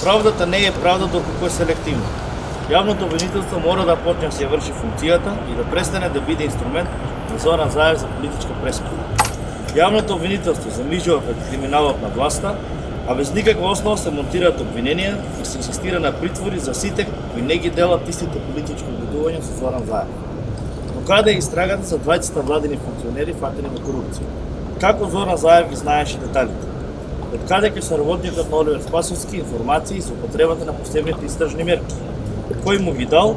Правдата не е правда доколку е селективна. Јавното обвинителство мора да почне да се врши функцијата и да престане да биде инструмент на Зоран Заев за политичка пресмена. Јавното обвинителство замижува пред криминалот на власта, а без никаква основа се монтираат обвиненија и се инсистира на притвори за сите кои не ги делат истите политички обвинувања со Зоран Заев. Но каде е истрагата за 20 владини функционери фатени на корупција? Како Зоран Заев ги знаеше деталите? Од каде ќе се работникот на Оливер Спасовски информации за употребата на посебните истражни мерки? Кој му ги дал?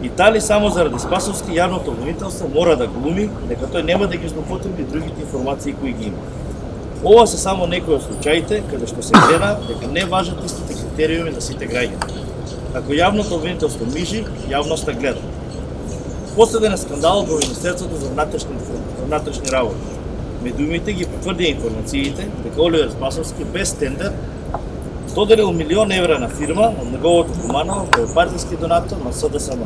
И дали само заради Спасовски јавното обвинителство мора да глуми дека тој нема да ги злоупотреби другите информации кои ги има? Ова се само некои од случаите каде што се гледа дека не важат истите критериуми за сите граѓани. Ако јавното обвинителство мижи, јавноста гледа. Последен е скандалот во Министерството за внатрешни работи. Медиумите ги потврдија информациите дека Оливер Спасовски без тендер доделил €1.000.000 на фирма од неговото поманало кој е партиски донатор на СДСМ.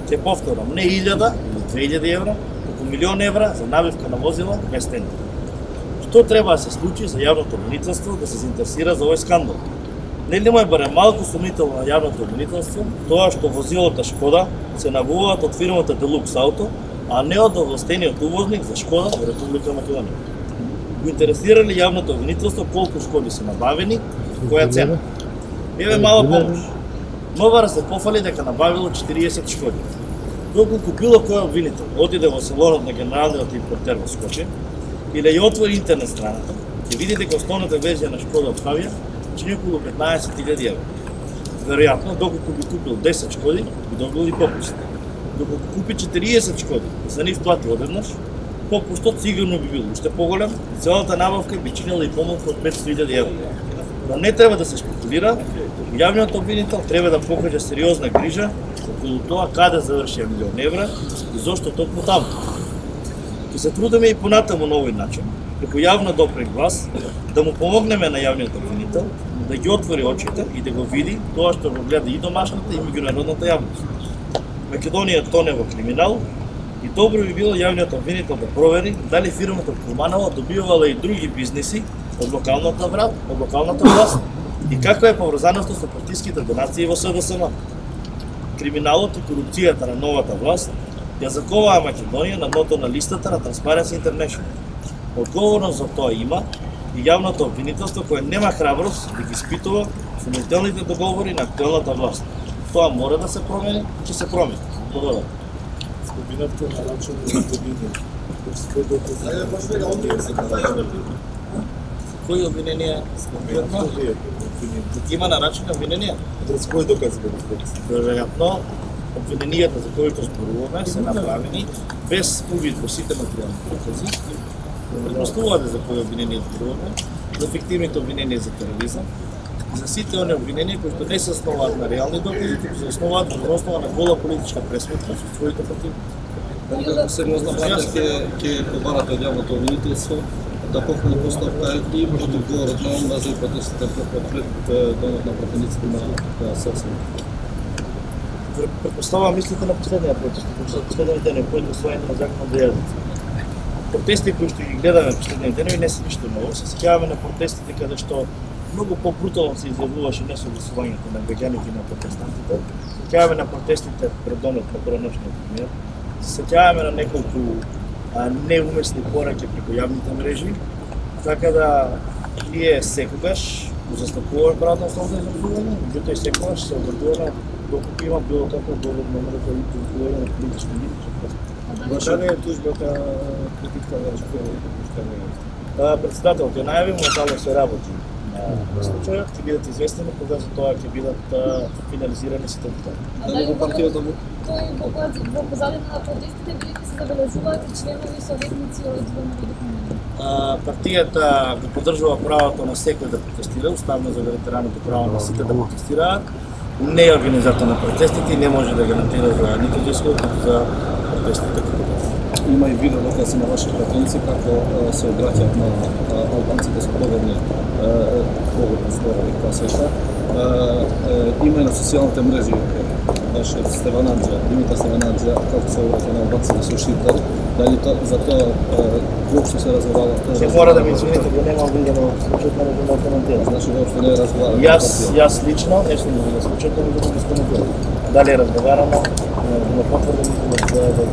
Ќе повторам, не 1000 или 2000 евра, туку €1.000.000 за набивка на возила без тендер. Што треба да се случи за јавното обвинителство да се заинтересира за овој скандал? Нели му е барем малку сумнително на јавното обвинителство тоа што возилата Шкода се набуваат од фирмата Делукс Ауто, а не од овластениот увозник за Шкода во Република Македонија? Го интересира ли јавното обвинителство колку Шкоди се набавени, која цена? Еве мала помош. МВР се пофали дека набавило 40 Шкоди. Доколку било кој обвинител отиде во салонот на генералниот импортер во Скопје или ја отвори интернет страната, ќе види дека основната верзија на Шкода од Фабија чини околу 15.000 евра. Веројатно, доколку би купил 10 Шкоди, би добил и попуст. Доколку купи 40 Шкоди и за нив плати одеднаш, попустот сигурно би бил уште поголем и целата набавка би чинила и помалку од 500.000 евра. Но не треба да се спекулира, јавниот обвинител треба да покаже сериозна грижа околу тоа каде завршија €1.000.000 евра и зошто токму таму. Ќе се трудиме и понатаму на овој начин, преку јавно допрег глас, да му помогнеме на јавниот обвинител да ги отвори очите и да го види тоа што го гледа и домашната и меѓународната јавност. Македонија тоне во криминал и добро би било јавниот обвинител да провери дали фирмата Куманова добивала и други бизниси од локалната власт и каква е поврзаноста со партиските донации во СДСМ. Криминалот и корупцијата на новата власт ја заковаа Македонија на дното на листата на Transparency International. Одговорност за тоа има и јавното обвинителство кое нема храброст да ги испитува сомнителните договори на актуелната власт. Тоа мора да се промени, ќе се промени. Благодарам. Споминавте на рачови години. Кои обвиненија споминавте? Има нарачени обвиненија? С кои докази го споминавте? Веројатно, обвиненијата за кои зборуваме се направени без увид во сите материјални докази. Предпоставувате за кои обвиненија зборуваме, за фиктивните обвиненија за тероризам, за сите оние обвиненија кои што не се основаат на реални докази, туку се основаат на основа на гола политичка пресметка со своите противници. Како сериозна практика ќе побарате од јавното обвинителство да покрени постапка и против говорот на омраза и протестите пред домот на пратениците на СДСМ. Предпоставувам мислите на последниот протест, последните дни по усвоење на законот за јазици. Протести кои што ги гледаме последните дни не се ништо ново. Се сеќаваме на протестите каде што многу по-брутално се изјавуваше несогласувањето на граѓаните и на протестантите. Се сеќаваме на протестите пред домот на пораношниот премиер. Се сеќаваме на неколку неумесни пораки преку јавните мрежи, така да ние секогаш го застапуваме правото на слободно изразување, меѓутоа и секогаш се обратуваме доколку има било како доволно намерата и контролирање на политички лидери. Ваша не е тужбата критика на Рачкова? Председателот ја најави, моментално се работи на случајот, ќе бидат известени кога за тоа ќе бидат финализирани сите детали. Дали во партијата му? Во позадина на протестите бидејќи се забележуваат и членови и советници од ВМРО документи. Партијата го поддржува правото на секој да протестира, уставно за ветераните право на сите да протестираат. Не е организатор на протестите и не може да гарантира за ниту за исход, ниту за протестите. Има и видео докази на ваши пратеници како се обраќаат на албанците со погодни зборови, тоа сета. Има и на социјалните мрежи шеф Стеванаджа, Димитар Стеванаджа, како се обраќа на албанците со шиптари. Дали за тоа воопшто се разговара? Се мора да ми извините, го немам видено случајот, не можам да коментирам. Значи воопшто не е разговарано? Јас лично не сум видел случајот, не можам да коментирам. Дали е разговарано, не потврдам, да